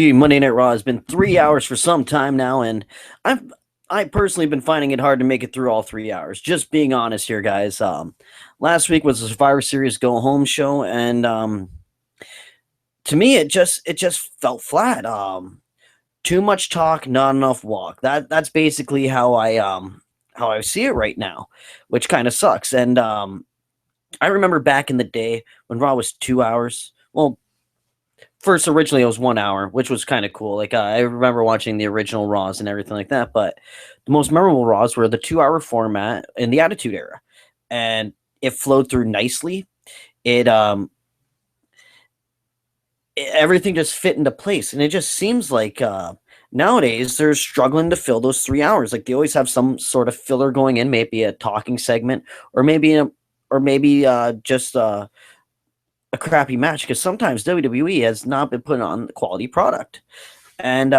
Monday Night Raw has been 3 hours for some time now, and I've I personally been finding it hard to make it through all 3 hours. Just being honest here, guys. Last week was the Survivor Series Go Home show, and to me, it just felt flat. Too much talk, not enough walk. That's basically how I see it right now, which kind of sucks. And I remember back in the day when Raw was 2 hours. Well, first originally it was 1 hour, which was kind of cool. Like I remember watching the original Raws and everything like that. But the most memorable Raws were the 2 hour format in the Attitude Era, and it flowed through nicely. It everything just fit into place, and it just seems like nowadays they're struggling to fill those 3 hours. Like they always have some sort of filler going in, maybe a talking segment, or maybe just a crappy match, because sometimes WWE has not been putting on the quality product. And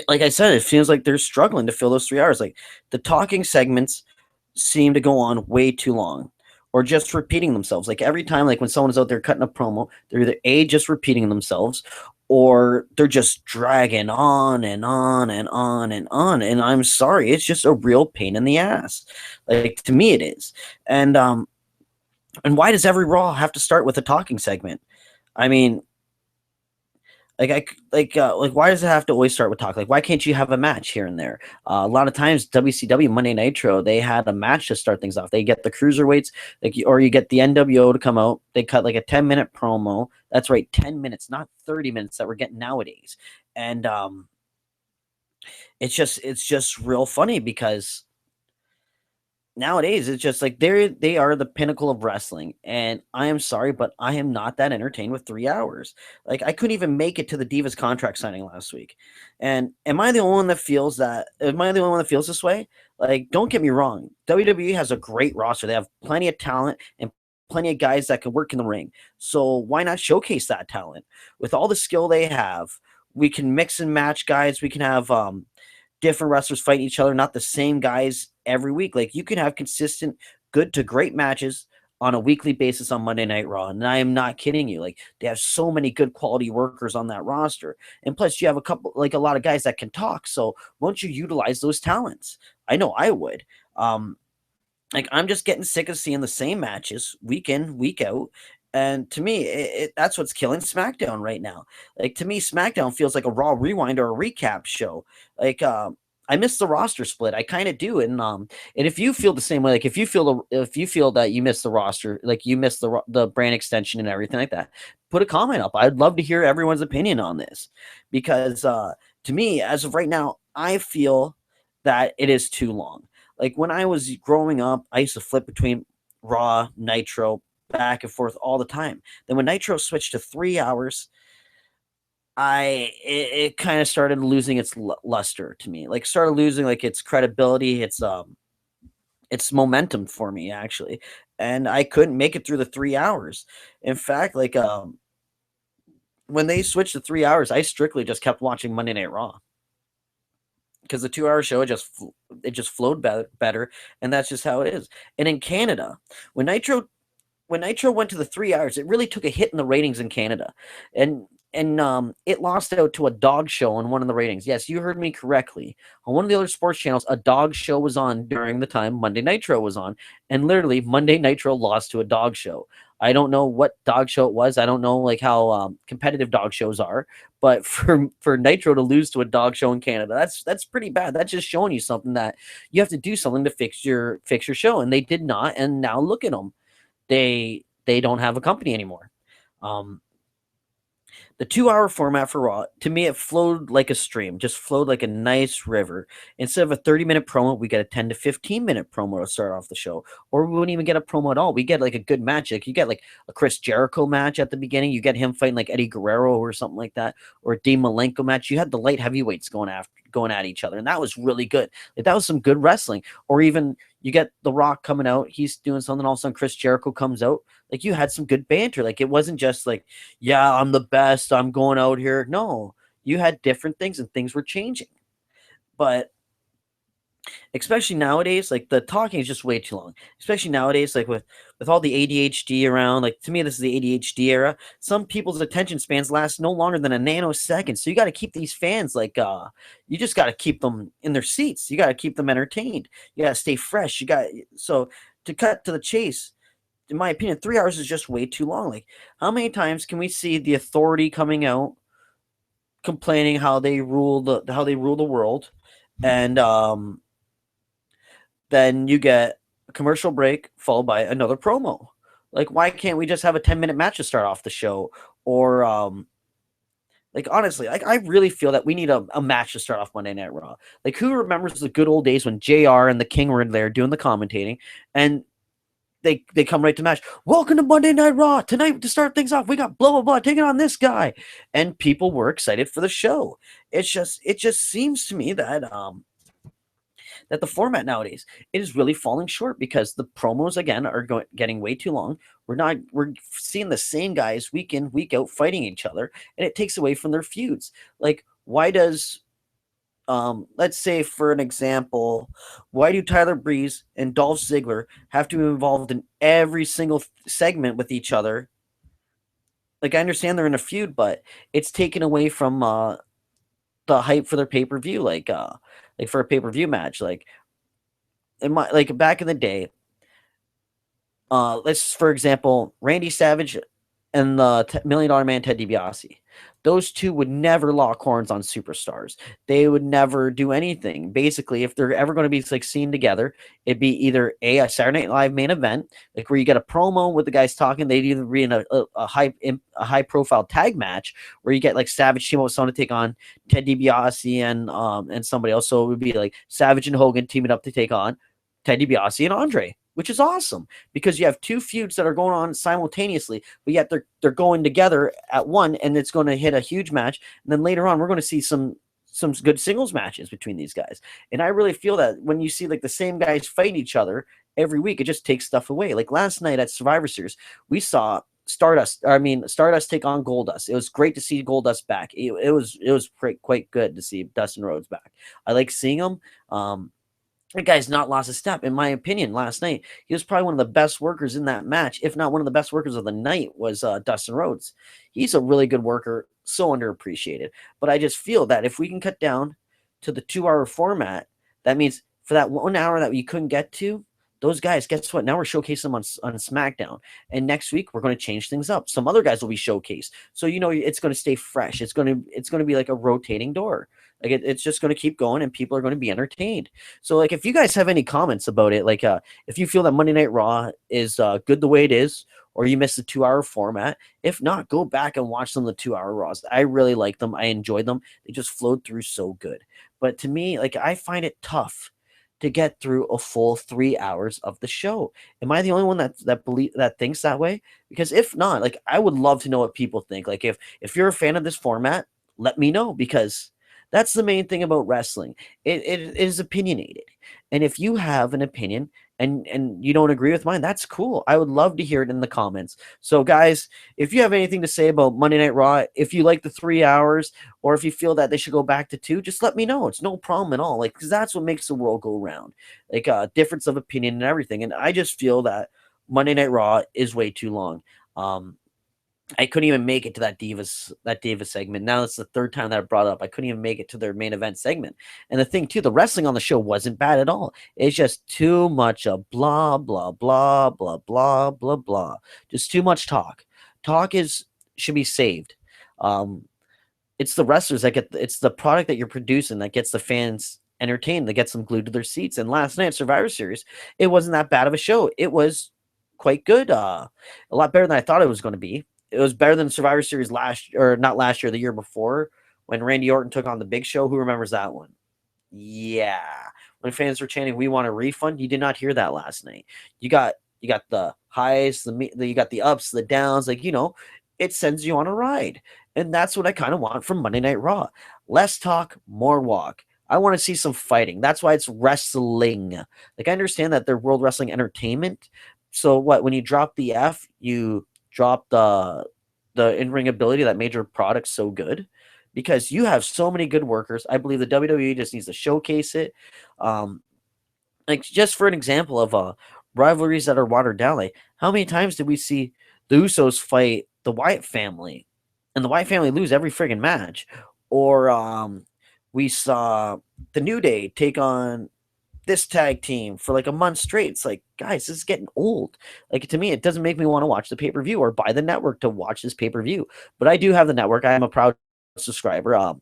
like I said, it feels like they're struggling to fill those 3 hours. Like the talking segments seem to go on way too long, or just repeating themselves. Like every time, like when someone is out there cutting a promo, they're either A, just repeating themselves, or they're just dragging on and on and on and on. And I'm sorry, it's just a real pain in the ass. Like to me, it is. And why does every Raw have to start with a talking segment? I mean, like why does it have to always start with talk? Like why can't you have a match here and there? A lot of times WCW Monday Nitro, they had a match to start things off. They get the cruiserweights, or you get the NWO to come out. They cut like a 10-minute promo. That's right, 10 minutes, not 30 minutes that we're getting nowadays. And it's just real funny because nowadays it's just like they are the pinnacle of wrestling, and I am sorry, but I am not that entertained with 3 hours. Like I couldn't even make it to the Divas contract signing last week. And am I the only one that feels this way? Like, don't get me wrong, WWE has a great roster. They have plenty of talent and plenty of guys that can work in the ring. So why not showcase that talent? With all the skill they have, we can mix and match guys. We can have different wrestlers fighting each other, not the same guys every week. Like you can have consistent, good to great matches on a weekly basis on Monday Night Raw. And I am not kidding you. Like they have so many good quality workers on that roster. And plus you have a lot of guys that can talk. So won't you utilize those talents? I know I would. Like I'm just getting sick of seeing the same matches week in, week out. And to me, that's what's killing SmackDown right now. Like to me, SmackDown feels like a Raw rewind or a recap show. Like I miss the roster split. I kind of do. And if you feel the same way, like if you feel that you miss the roster, like you miss the brand extension and everything like that, put a comment up. I'd love to hear everyone's opinion on this, because to me, as of right now, I feel that it is too long. Like when I was growing up, I used to flip between Raw, Nitro, back and forth all the time. Then when Nitro switched to 3 hours, it kind of started losing its luster to me. Like started losing like its credibility, its momentum for me actually. And I couldn't make it through the 3 hours. In fact, like when they switched to 3 hours, I strictly just kept watching Monday Night Raw, because the 2 hour show it just flowed better, and that's just how it is. And in Canada, when Nitro went to the 3 hours, it really took a hit in the ratings in Canada, and it lost out to a dog show on one of the ratings. Yes, you heard me correctly. On one of the other sports channels, a dog show was on during the time Monday Nitro was on, and literally Monday Nitro lost to a dog show. I don't know what dog show it was. I don't know like how competitive dog shows are, but for Nitro to lose to a dog show in Canada, that's pretty bad. That's just showing you something, that you have to do something to fix your show, and they did not. And now look at them, they don't have a company anymore. The 2 hour format for Raw, to me, it flowed like a stream, just flowed like a nice river. Instead of a 30-minute promo, we get a 10 to 15-minute promo to start off the show. Or we wouldn't even get a promo at all. We get like a good match. Like you get like a Chris Jericho match at the beginning. You get him fighting like Eddie Guerrero or something like that, or a Dean Malenko match. You had the light heavyweights going at each other, and that was really good. Like that was some good wrestling. Or even you get The Rock coming out, he's doing something, all of a sudden Chris Jericho comes out. Like you had some good banter. Like it wasn't just like, yeah, I'm the best, I'm going out here. No, you had different things, and things were changing. But especially nowadays, like the talking is just way too long. Especially nowadays, like with all the ADHD around, like to me, this is the ADHD era. Some people's attention spans last no longer than a nanosecond. So you got to keep these fans you just got to keep them in their seats. You got to keep them entertained. You got to stay fresh. So to cut to the chase. In my opinion, 3 hours is just way too long. Like, how many times can we see the authority coming out complaining how they rule the world, and then you get a commercial break followed by another promo. Like, why can't we just have a 10-minute match to start off the show? Or like, honestly, like, I really feel that we need a match to start off Monday Night Raw. Like, who remembers the good old days when JR and the King were in there doing the commentating, and they come right to match. Welcome to Monday Night Raw. Tonight, to start things off, we got blah blah blah taking on this guy. And people were excited for the show. It just seems to me that the format nowadays, it is really falling short because the promos again are getting way too long. We're seeing the same guys week in week out fighting each other, and it takes away from their feuds. Like, why does let's say for an example, why do Tyler Breeze and Dolph Ziggler have to be involved in every single segment with each other? Like, I understand they're in a feud, but it's taken away from the hype for their pay per view. Like for a pay per view match, like back in the day, let's for example, Randy Savage and the Million Dollar Man Ted DiBiase. Those two would never lock horns on superstars. They would never do anything. Basically, if they're ever going to be like seen together, it'd be either a Saturday Night Live main event, like where you get a promo with the guys talking. They'd either be in a high profile tag match where you get like Savage team up with someone to take on Ted DiBiase and somebody else. So it would be like Savage and Hogan teaming up to take on Ted DiBiase and Andre, which is awesome because you have two feuds that are going on simultaneously, but yet they're going together at one, and it's going to hit a huge match. And then later on, we're going to see some good singles matches between these guys. And I really feel that when you see like the same guys fighting each other every week, it just takes stuff away. Like last night at Survivor Series, we saw Stardust take on Goldust. It was great to see Goldust back. It was quite good to see Dustin Rhodes back. I like seeing him. That guy's not lost a step, in my opinion. Last night, he was probably one of the best workers in that match, if not one of the best workers of the night. Was Dustin Rhodes? He's a really good worker, so underappreciated. But I just feel that if we can cut down to the 2-hour format, that means for that 1 hour that we couldn't get to, those guys, guess what? Now we're showcasing them on SmackDown, and next week we're going to change things up. Some other guys will be showcased, so it's going to stay fresh. It's going to be like a rotating door. Like it's just going to keep going, and people are going to be entertained. So, like, if you guys have any comments about it, like, if you feel that Monday Night Raw is good the way it is, or you miss the 2-hour format, if not, go back and watch some of the 2-hour Raws. I really like them. I enjoyed them. They just flowed through so good. But to me, like, I find it tough to get through a full 3 hours of the show. Am I the only one that thinks that way? Because if not, like, I would love to know what people think. Like, if you're a fan of this format, let me know, because that's the main thing about wrestling. It is opinionated. And if you have an opinion and you don't agree with mine, that's cool. I would love to hear it in the comments. So guys, if you have anything to say about Monday Night Raw, if you like the 3 hours, or if you feel that they should go back to 2, just let me know. It's no problem at all. Like, because that's what makes the world go round. Like, difference of opinion and everything. And I just feel that Monday Night Raw is way too long. I couldn't even make it to that Divas segment. Now it's the third time that I brought it up. I couldn't even make it to their main event segment. And the thing too, the wrestling on the show wasn't bad at all. It's just too much of blah blah blah blah blah blah blah. Just too much talk. Talk should be saved. Um, it's the wrestlers it's the product that you're producing that gets the fans entertained, that gets them glued to their seats. And last night, Survivor Series, it wasn't that bad of a show. It was quite good. A lot better than I thought it was going to be. It was better than Survivor Series not last year, the year before, when Randy Orton took on the Big Show. Who remembers that one? Yeah. When fans were chanting, "We want a refund," you did not hear that last night. You got the highs, you got the ups, the downs. Like, it sends you on a ride. And that's what I kind of want from Monday Night Raw. Less talk, more walk. I want to see some fighting. That's why it's wrestling. Like, I understand that they're World Wrestling Entertainment. So what, when you drop the F, you drop the in-ring ability that made your product so good, because you have so many good workers. I believe the WWE just needs to showcase it. Like just for an example of rivalries that are watered down, like how many times did we see the Usos fight the Wyatt family, and the Wyatt family lose every friggin' match, or we saw the New Day take on this tag team for like a month straight. It's like, guys, this is getting old. Like to me, it doesn't make me want to watch the pay per view or buy the network to watch this pay per view. But I do have the network. I am a proud subscriber.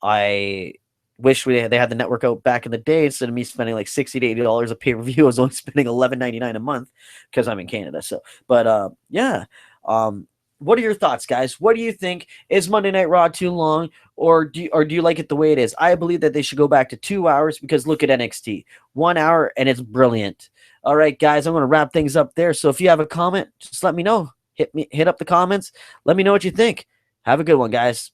I wish they had the network out back in the day instead of me spending like $60 to $80 a pay per view. I was only spending $11.99 a month because I'm in Canada. So, but yeah. What are your thoughts, guys? What do you think? Is Monday Night Raw too long, or do you like it the way it is? I believe that they should go back to 2 hours because look at NXT, 1 hour and it's brilliant. All right, guys, I'm going to wrap things up there. So if you have a comment, just let me know. Hit up the comments. Let me know what you think. Have a good one, guys.